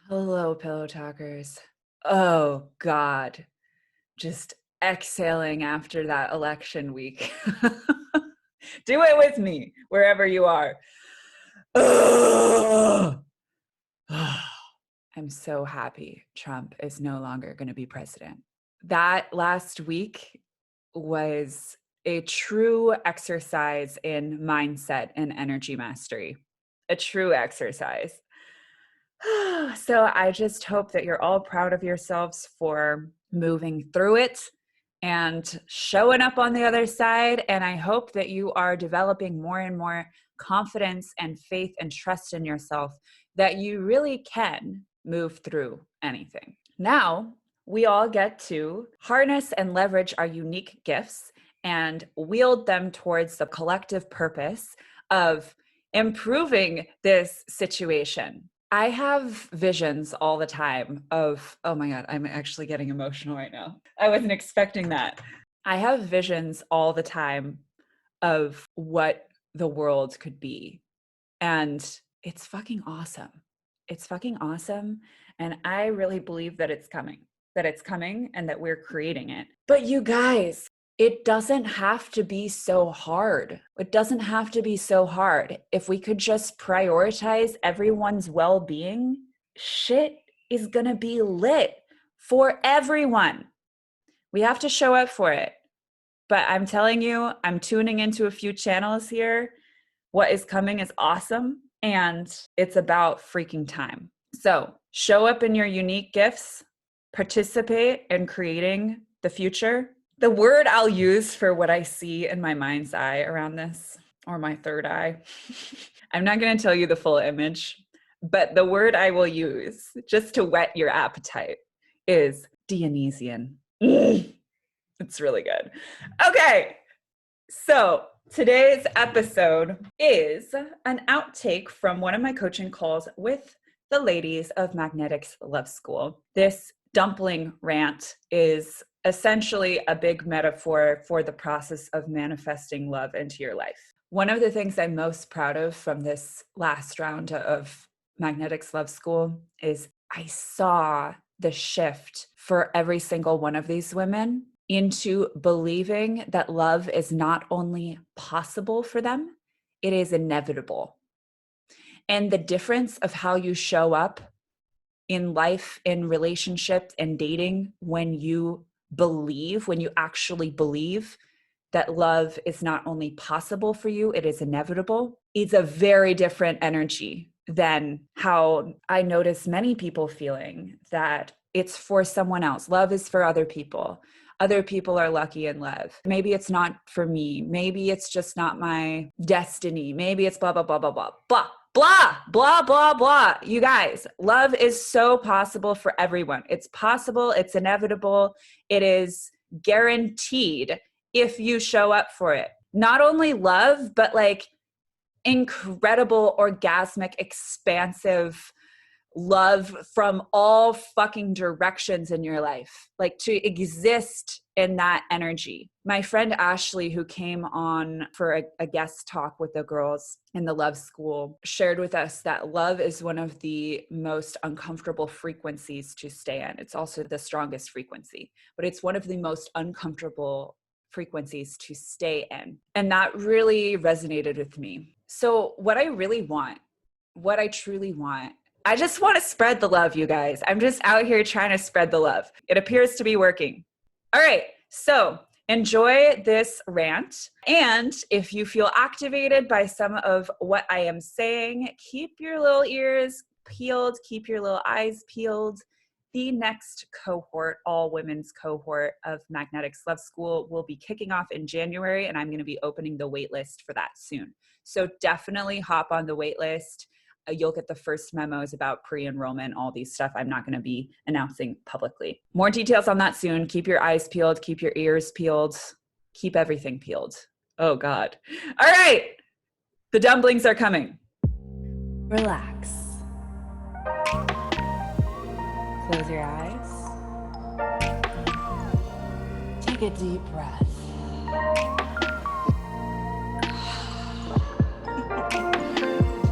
Hello, pillow talkers. Oh, God. Just exhaling after that election week. Do it with me, wherever you are. Ugh. I'm so happy Trump is no longer going to be president. That last week was a true exercise in mindset and energy mastery. A true exercise. So I just hope that you're all proud of yourselves for moving through it and showing up on the other side. And I hope that you are developing more and more confidence and faith and trust in yourself that you really can move through anything. Now, we all get to harness and leverage our unique gifts and wield them towards the collective purpose of improving this situation. I have visions all the time of, oh my God, I'm actually getting emotional right now. I wasn't expecting that. I have visions all the time of what the world could be. And it's fucking awesome. It's fucking awesome. And I really believe that it's coming and that we're creating it. But you guys, it doesn't have to be so hard. It doesn't have to be so hard. If we could just prioritize everyone's well-being, shit is gonna be lit for everyone. We have to show up for it. But I'm telling you, I'm tuning into a few channels here. What is coming is awesome, and it's about freaking time. So show up in your unique gifts, participate in creating the future. The word I'll use for what I see in my mind's eye around this, or my third eye, I'm not going to tell you the full image, but the word I will use just to whet your appetite is Dionysian. It's really good. Okay, so today's episode is an outtake from one of my coaching calls with the ladies of Magnetics Love School. This dumpling rant is essentially a big metaphor for the process of manifesting love into your life. One of the things I'm most proud of from this last round of Magnetics Love School is I saw the shift for every single one of these women into believing that love is not only possible for them, it is inevitable. And the difference of how you show up in life, in relationships, and dating when you actually believe that love is not only possible for you, it is inevitable, is a very different energy than how I notice many people feeling that it's for someone else. Love is for other people. Other people are lucky in love. Maybe it's not for me. Maybe it's just not my destiny. Maybe it's blah, blah, blah, blah, blah, blah, blah, blah, blah, blah. You guys, love is so possible for everyone. It's possible. It's inevitable. It is guaranteed if you show up for it. Not only love, but like incredible, orgasmic, expansive love from all fucking directions in your life, like to exist in that energy. My friend Ashley, who came on for a guest talk with the girls in the love school, shared with us that love is one of the most uncomfortable frequencies to stay in. It's also the strongest frequency, but it's one of the most uncomfortable frequencies to stay in. And that really resonated with me. So what I really want, what I truly want, I just want to spread the love, you guys. I'm just out here trying to spread the love. It appears to be working. All right, so enjoy this rant. And if you feel activated by some of what I am saying, keep your little ears peeled, keep your little eyes peeled. The next cohort, all women's cohort of Magnetics Love School, will be kicking off in January, and I'm going to be opening the wait list for that soon. So definitely hop on the wait list. You'll get the first memos about pre-enrollment, all these stuff I'm not going to be announcing publicly. More details on that soon. Keep your eyes peeled, keep your ears peeled, keep everything peeled. Oh God. All right. The dumplings are coming. Relax. Close your eyes. Take a deep breath.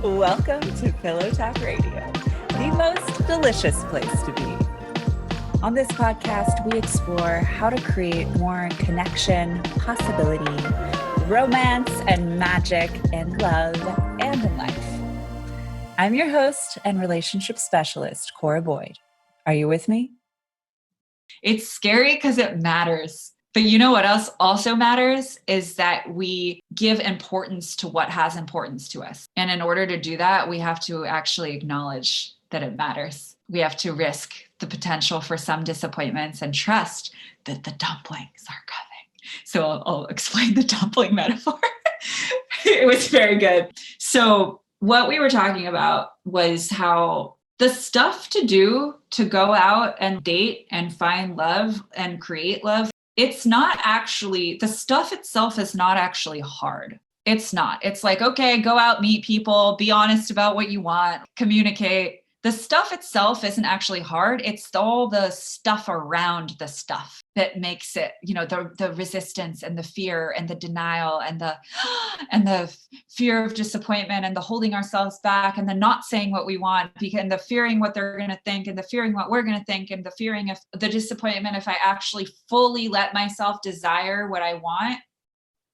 Welcome to Pillow Talk Radio, the most delicious place to be. On this podcast, we explore how to create more connection, possibility, romance, and magic in love and in life. I'm your host and relationship specialist, Cora Boyd. Are you with me? It's scary because it matters. But you know what else also matters is that we give importance to what has importance to us. And in order to do that, we have to actually acknowledge that it matters. We have to risk the potential for some disappointments and trust that the dumplings are coming. So I'll explain the dumpling metaphor. It was very good. So what we were talking about was how the stuff to do to go out and date and find love and create love, it's not actually, the stuff itself is not actually hard. It's not. It's like, okay, go out, meet people, be honest about what you want, communicate. The stuff itself isn't actually hard. It's all the stuff around the stuff that makes it, the resistance and the fear and the denial and the fear of disappointment and the holding ourselves back and the not saying what we want and the fearing what they're going to think and the fearing what we're going to think and the fearing of the disappointment if I actually fully let myself desire what I want.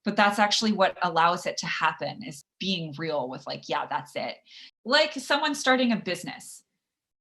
But that's actually what allows it to happen, is being real with like, yeah, that's it. Like someone starting a business.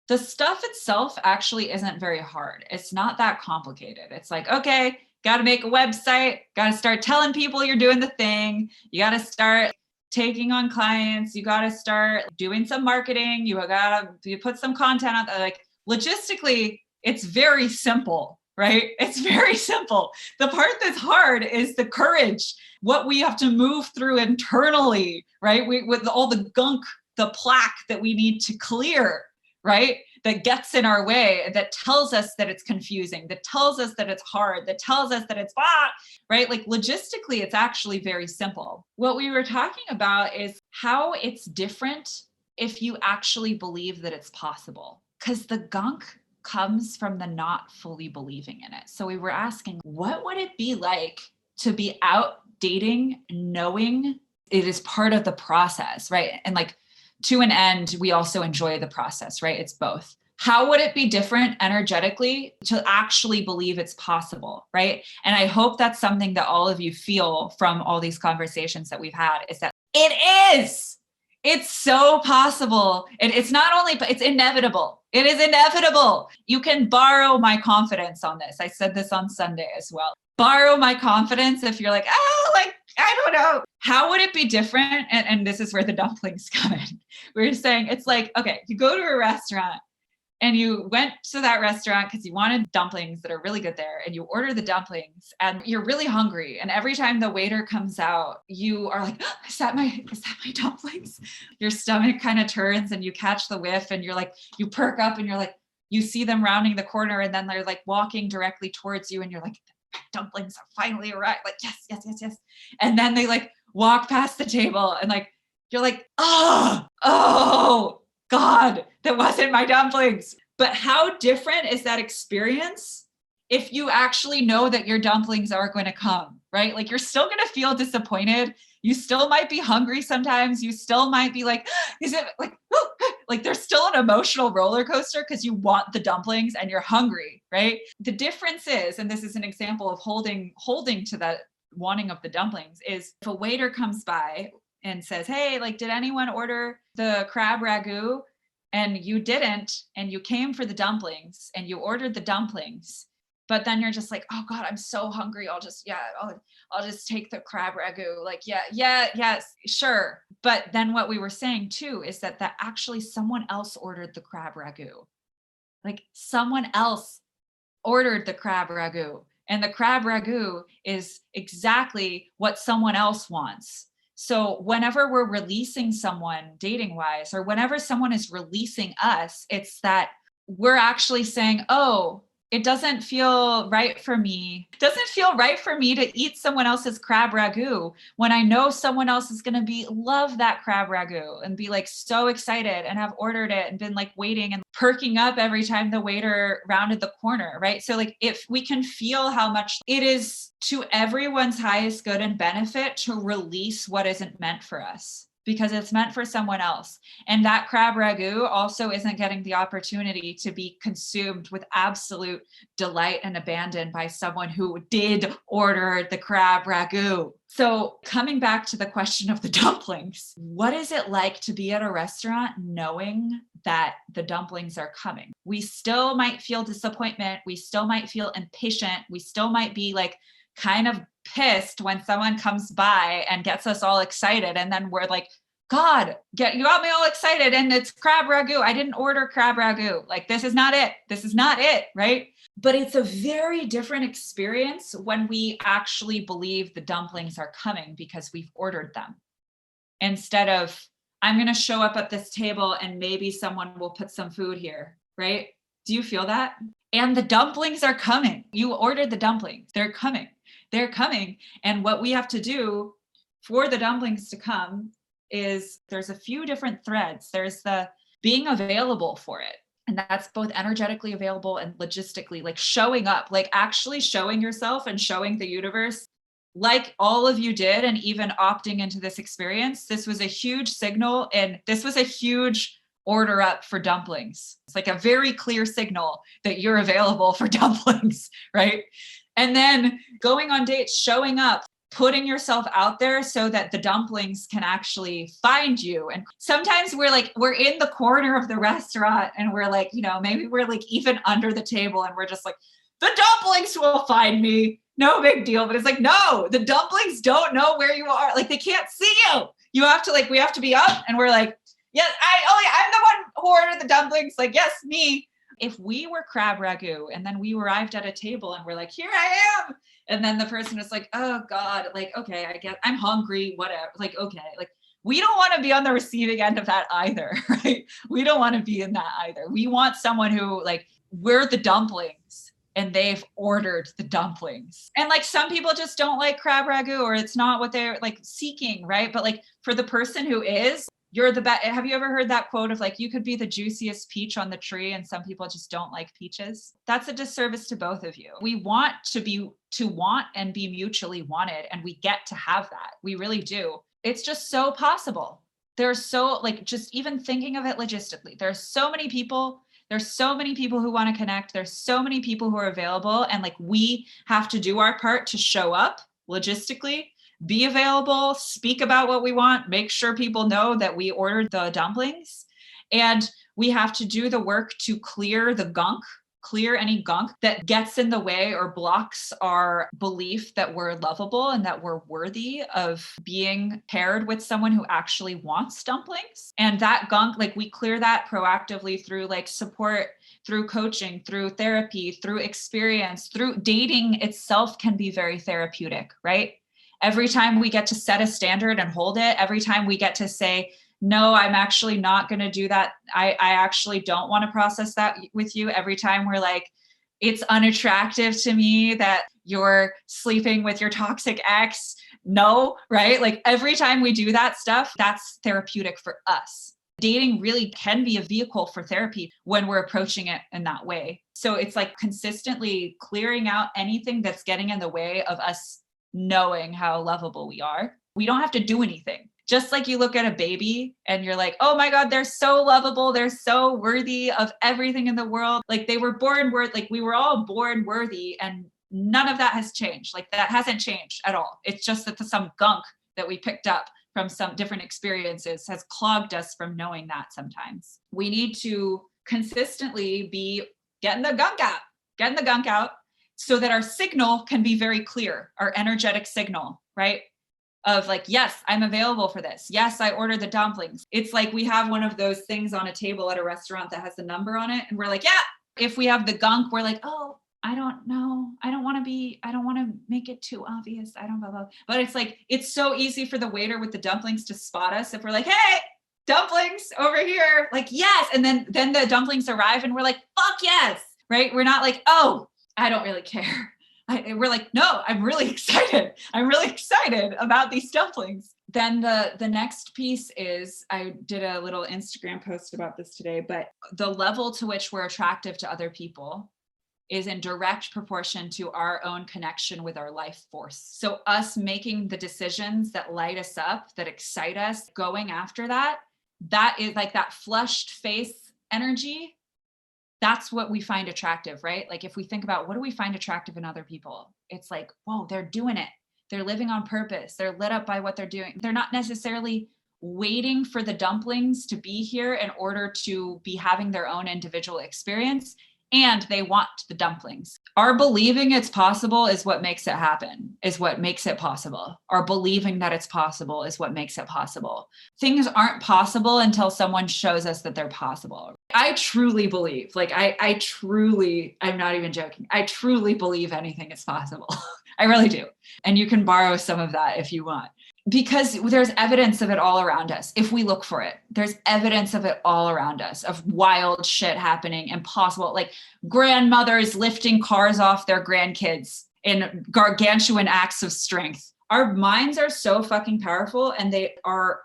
The stuff itself actually isn't very hard. It's not that complicated. It's like, okay, got to make a website, got to start telling people you're doing the thing. You got to start taking on clients. You got to start doing some marketing. You put some content out there. Like logistically, it's very simple, right? It's very simple. The part that's hard is the courage, what we have to move through internally, right? With all the gunk, the plaque that we need to clear, right? That gets in our way, that tells us that it's confusing, that tells us that it's hard, that tells us that it's right? Like logistically, it's actually very simple. What we were talking about is how it's different if you actually believe that it's possible, because the gunk comes from the not fully believing in it. So we were asking, what would it be like to be out dating, knowing it is part of the process, right? And like to an end, we also enjoy the process, right? It's both. How would it be different energetically to actually believe it's possible, right? And I hope that's something that all of you feel from all these conversations that we've had, is that it is. It's so possible. And it's not only, but it's inevitable. It is inevitable. You can borrow my confidence on this. I said this on Sunday as well. Borrow my confidence if you're like, I don't know. How would it be different? And this is where the dumplings come in. We're saying it's like, okay, you go to a restaurant and you went to that restaurant because you wanted dumplings that are really good there, and you order the dumplings and you're really hungry. And every time the waiter comes out, you are like, oh, is that my dumplings? Your stomach kind of turns and you catch the whiff and you're like, you perk up and you're like, you see them rounding the corner and then they're like walking directly towards you and you're like, dumplings are finally arrived. Like, yes. And then they like walk past the table and like, you're like, oh God, that wasn't my dumplings. But how different is that experience if you actually know that your dumplings are going to come, right? Like you're still going to feel disappointed. You still might be hungry sometimes. You still might be like, is it like, like there's still an emotional roller coaster because you want the dumplings and you're hungry, right? The difference is, and this is an example of holding to that wanting of the dumplings, is if a waiter comes by and says, hey, like, did anyone order the crab ragu? And you didn't, and you came for the dumplings and you ordered the dumplings, but then you're just like, oh God, I'm so hungry. I'll just take the crab ragu. Like, yes, sure. But then what we were saying too, is that actually someone else ordered the crab ragu. Like someone else ordered the crab ragu, and the crab ragu is exactly what someone else wants. So whenever we're releasing someone dating wise, or whenever someone is releasing us, it's that we're actually saying, oh, it doesn't feel right for me. It doesn't feel right for me to eat someone else's crab ragu when I know someone else is going to love that crab ragu and be like so excited and have ordered it and been like waiting and perking up every time the waiter rounded the corner, right? So like if we can feel how much it is to everyone's highest good and benefit to release what isn't meant for us. because it's meant for someone else. And that crab ragout also isn't getting the opportunity to be consumed with absolute delight and abandon by someone who did order the crab ragout. So coming back to the question of the dumplings, what is it like to be at a restaurant knowing that the dumplings are coming? We still might feel disappointment. We still might feel impatient. We still might be like kind of pissed when someone comes by and gets us all excited. And then we're like, God, you got me all excited and it's crab ragout. I didn't order crab ragout. Like, this is not it. This is not it, right? But it's a very different experience when we actually believe the dumplings are coming because we've ordered them. Instead of, I'm going to show up at this table and maybe someone will put some food here, right? Do you feel that? And the dumplings are coming. You ordered the dumplings. They're coming. They're coming. And what we have to do for the dumplings to come is there's a few different threads. There's the being available for it. And that's both energetically available and logistically, like showing up, like actually showing yourself and showing the universe, like all of you did, and even opting into this experience. This was a huge signal, and this was a huge order up for dumplings. It's like a very clear signal that you're available for dumplings, right? And then going on dates, showing up, putting yourself out there so that the dumplings can actually find you. And sometimes we're in the corner of the restaurant and we're like, maybe we're like even under the table and we're just like, the dumplings will find me. No big deal. But it's like, no, the dumplings don't know where you are. Like, they can't see you. You have to we have to be up and we're like, yes, I'm the one who ordered the dumplings. Like, yes, me. If we were crab ragout and then we arrived at a table and we're like, here I am. And then the person is like, oh God, like, okay, I guess I'm hungry, whatever. Like, okay, like, we don't want to be on the receiving end of that either, right? We don't want to be in that either. We want someone who, like, we're the dumplings and they've ordered the dumplings. And like, some people just don't like crab ragout, or it's not what they're like seeking, right? But like, for the person who is, you're the best. Have you ever heard that quote of like, you could be the juiciest peach on the tree and some people just don't like peaches? That's a disservice to both of you. We want to want and be mutually wanted, and we get to have that. We really do. It's just so possible. There's so, like, just even thinking of it logistically, there's so many people who want to connect. There's so many people who are available, and like, we have to do our part to show up logistically, be available, speak about what we want, make sure people know that we ordered the dumplings. And we have to do the work to clear any gunk that gets in the way or blocks our belief that we're lovable and that we're worthy of being paired with someone who actually wants dumplings. And that gunk, like, we clear that proactively through like support, through coaching, through therapy, through experience, through dating itself can be very therapeutic, right? Every time we get to set a standard and hold it, every time we get to say, no, I'm actually not going to do that. I actually don't want to process that with you. Every time we're like, it's unattractive to me that you're sleeping with your toxic ex. No, right? Like, every time we do that stuff, that's therapeutic for us. Dating really can be a vehicle for therapy when we're approaching it in that way. So it's like consistently clearing out anything that's getting in the way of us knowing how lovable we are. We don't have to do anything. Just like you look at a baby and you're like, oh my God, they're so lovable. They're so worthy of everything in the world. Like, they were born worth, like, we were all born worthy, and none of that has changed. Like, that hasn't changed at all. It's just that some gunk that we picked up from some different experiences has clogged us from knowing that sometimes. We need to consistently be getting the gunk out so that our signal can be very clear, our energetic signal, right? Of like, yes, I'm available for this. Yes, I ordered the dumplings. It's like we have one of those things on a table at a restaurant that has the number on it. And we're like, yeah. If we have the gunk, we're like, oh, I don't know. I don't want to make it too obvious. I don't know. But it's like, it's so easy for the waiter with the dumplings to spot us. If we're like, hey, dumplings over here. Like, yes. And then the dumplings arrive and we're like, fuck yes. Right? We're not like, oh, I don't really care. We're like, no, I'm really excited. I'm really excited about these dumplings. Then the next piece is, I did a little Instagram post about this today, but the level to which we're attractive to other people is in direct proportion to our own connection with our life force. So us making the decisions that light us up, that excite us, going after that, that is like that flushed face energy. That's what we find attractive, right? Like if we think about what do we find attractive in other people? It's like, whoa, they're doing it. They're living on purpose. They're lit up by what they're doing. They're not necessarily waiting for the dumplings to be here in order to be having their own individual experience. And they want the dumplings. Our believing it's possible is what makes it happen, is what makes it possible. Our believing that it's possible is what makes it possible. Things aren't possible until someone shows us that they're possible. I truly believe, like I truly, I'm not even joking. I truly believe anything is possible. I really do. And you can borrow some of that if you want. Because there's evidence of it all around us. If we look for it, there's evidence of it all around us, of wild shit happening, impossible, like grandmothers lifting cars off their grandkids in gargantuan acts of strength. Our minds are so fucking powerful, and they are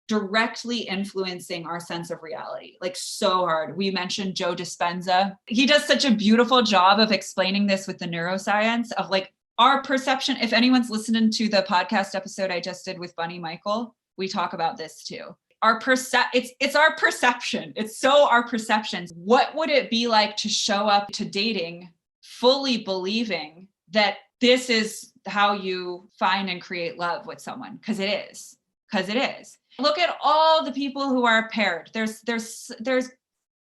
directly influencing our sense of reality, like so hard. We mentioned Joe Dispenza. He does such a beautiful job of explaining this with the neuroscience of like, our perception. If anyone's listening to the podcast episode I just did with Bunny Michael, we talk about this too. It's our perception. It's so our perceptions. What would it be like to show up to dating fully believing that this is how you find and create love with someone? Because it is. Look at all the people who are paired. There's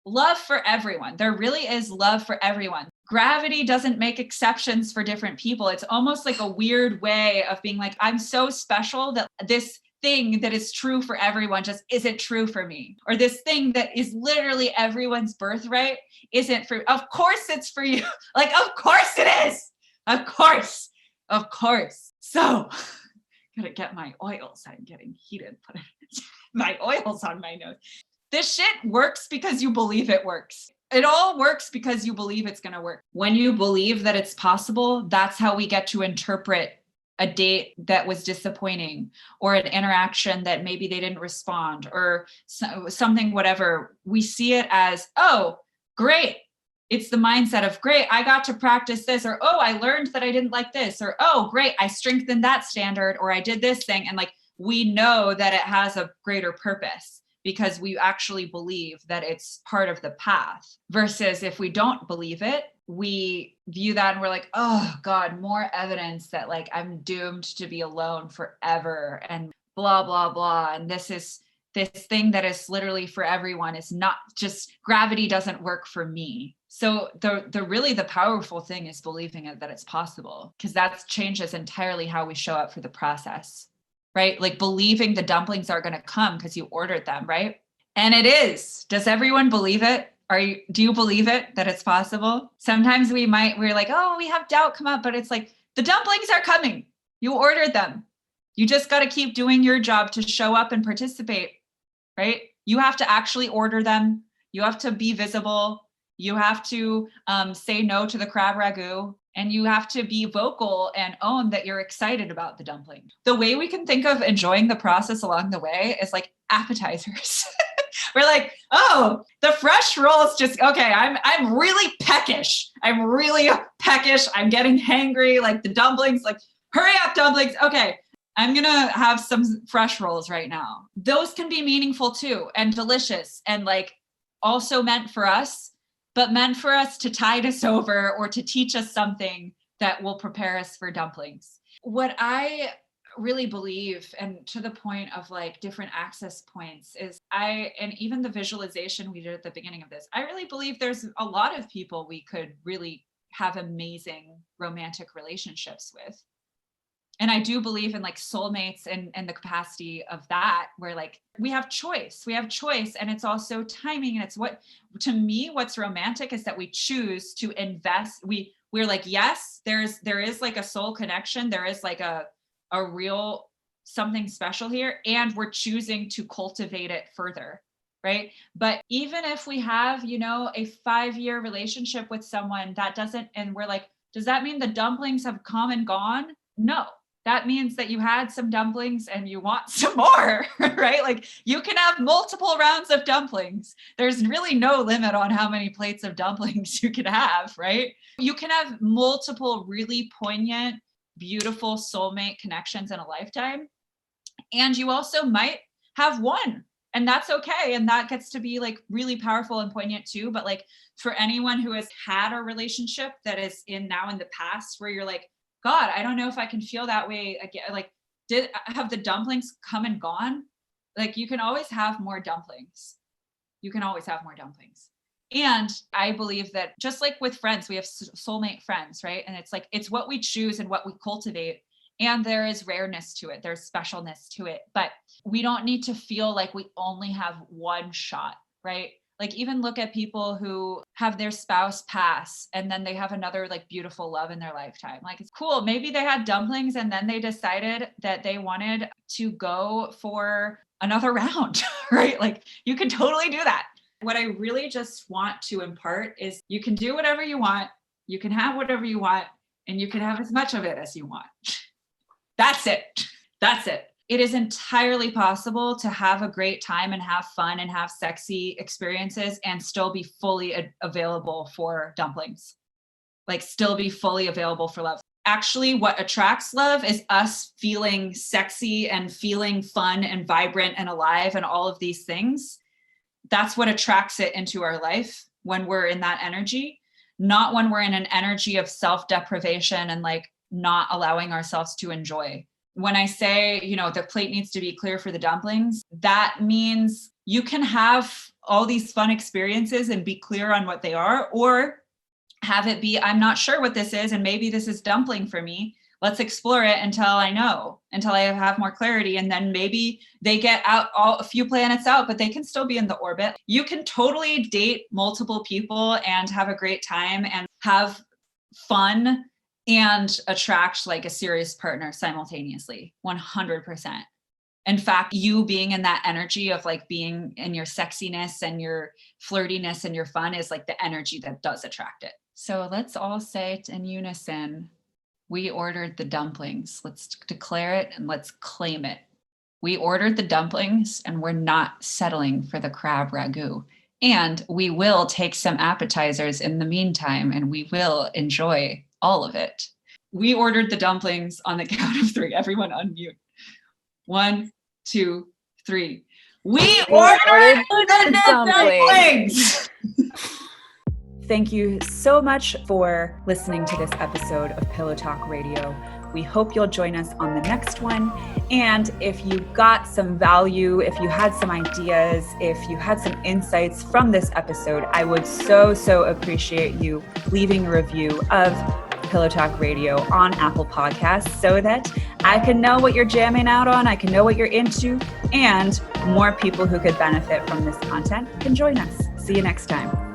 love for everyone. There really is love for everyone. Gravity doesn't make exceptions for different people. It's almost like a weird way of being like, I'm so special that this thing that is true for everyone just isn't true for me. Or this thing that is literally everyone's birthright isn't for, of course it's for you. Like, of course it is. Of course. So, gotta get my oils. I'm getting heated. Put my oils on my nose. This shit works because you believe it works. It all works because you believe it's going to work. When you believe that it's possible, that's how we get to interpret a date that was disappointing, or an interaction that maybe they didn't respond, or something, whatever. We see it as, oh, great. It's the mindset of, great, I got to practice this, or, oh, I learned that I didn't like this, or, oh, great, I strengthened that standard, or I did this thing. And like, we know that it has a greater purpose, because we actually believe that it's part of the path. Versus if we don't believe it, we view that and we're like, oh God, more evidence that like I'm doomed to be alone forever and blah, blah, blah. And this thing that is literally for everyone is not just, gravity doesn't work for me. So the powerful thing is believing it, that it's possible, because that changes entirely how we show up for the process. Right? Like believing the dumplings are going to come because you ordered them, right? And it is. Does everyone believe it? Do you believe it, that it's possible? Sometimes we're like, oh, we have doubt come up, but it's like, the dumplings are coming. You ordered them. You just got to keep doing your job to show up and participate, right? You have to actually order them. You have to be visible. You have to say no to the crab ragout. And you have to be vocal and own that you're excited about the dumpling. The way we can think of enjoying the process along the way is like appetizers. We're like, oh, the fresh rolls just, okay, I'm really peckish. I'm getting hangry. Like the dumplings, like, hurry up, dumplings. Okay, I'm going to have some fresh rolls right now. Those can be meaningful too, and delicious, and like also meant for us, but meant for us to tide us over or to teach us something that will prepare us for dumplings. What I really believe, and to the point of like different access points, is and even the visualization we did at the beginning of this, I really believe there's a lot of people we could really have amazing romantic relationships with. And I do believe in like soulmates and the capacity of that, where like we have choice, and it's also timing. And it's to me, what's romantic is that we choose to invest. We're like, yes, there is like a soul connection. There is like a real something special here. And we're choosing to cultivate it further. Right. But even if we have, a 5-year relationship with someone, that doesn't, and we're like, does that mean the dumplings have come and gone? No. that means that you had some dumplings and you want some more, right? Like you can have multiple rounds of dumplings. There's really no limit on how many plates of dumplings you can have, right? You can have multiple really poignant, beautiful soulmate connections in a lifetime. And you also might have one, and that's okay. And that gets to be like really powerful and poignant too. But like for anyone who has had a relationship that is now in the past where you're like, God, I don't know if I can feel that way again. Like, have the dumplings come and gone? Like, you can always have more dumplings. You can always have more dumplings. And I believe that just like with friends, we have soulmate friends, right? And it's like, it's what we choose and what we cultivate. And there is rareness to it. There's specialness to it. But we don't need to feel like we only have one shot, right? Like even look at people who have their spouse pass and then they have another like beautiful love in their lifetime. Like it's cool. Maybe they had dumplings and then they decided that they wanted to go for another round, right? Like you can totally do that. What I really just want to impart is you can do whatever you want. You can have whatever you want and you can have as much of it as you want. That's it. That's it. It is entirely possible to have a great time and have fun and have sexy experiences and still be fully available for dumplings. Like still be fully available for love. Actually, what attracts love is us feeling sexy and feeling fun and vibrant and alive and all of these things. That's what attracts it into our life when we're in that energy, not when we're in an energy of self-deprivation and like not allowing ourselves to enjoy. When I say, the plate needs to be clear for the dumplings, that means you can have all these fun experiences and be clear on what they are, or have it be, I'm not sure what this is, and maybe this is dumpling for me. Let's explore it until I know, until I have more clarity. And then maybe they get out a few planets out, but they can still be in the orbit. You can totally date multiple people and have a great time and have fun and attract like a serious partner simultaneously, 100%. In fact, you being in that energy of like being in your sexiness and your flirtiness and your fun is like the energy that does attract it. So let's all say it in unison, we ordered the dumplings. Let's declare it and let's claim it. We ordered the dumplings and we're not settling for the crab ragout. And we will take some appetizers in the meantime and we will enjoy all of it. We ordered the dumplings on the count of 3. Everyone unmute. 1, 2, 3. We ordered the dumplings. Thank you so much for listening to this episode of Pillow Talk Radio. We hope you'll join us on the next one. And if you got some value, if you had some ideas, if you had some insights from this episode, I would so appreciate you leaving a review of Pillow Talk Radio on Apple Podcasts so that I can know what you're jamming out on, I can know what you're into, and more people who could benefit from this content can join us. See you next time.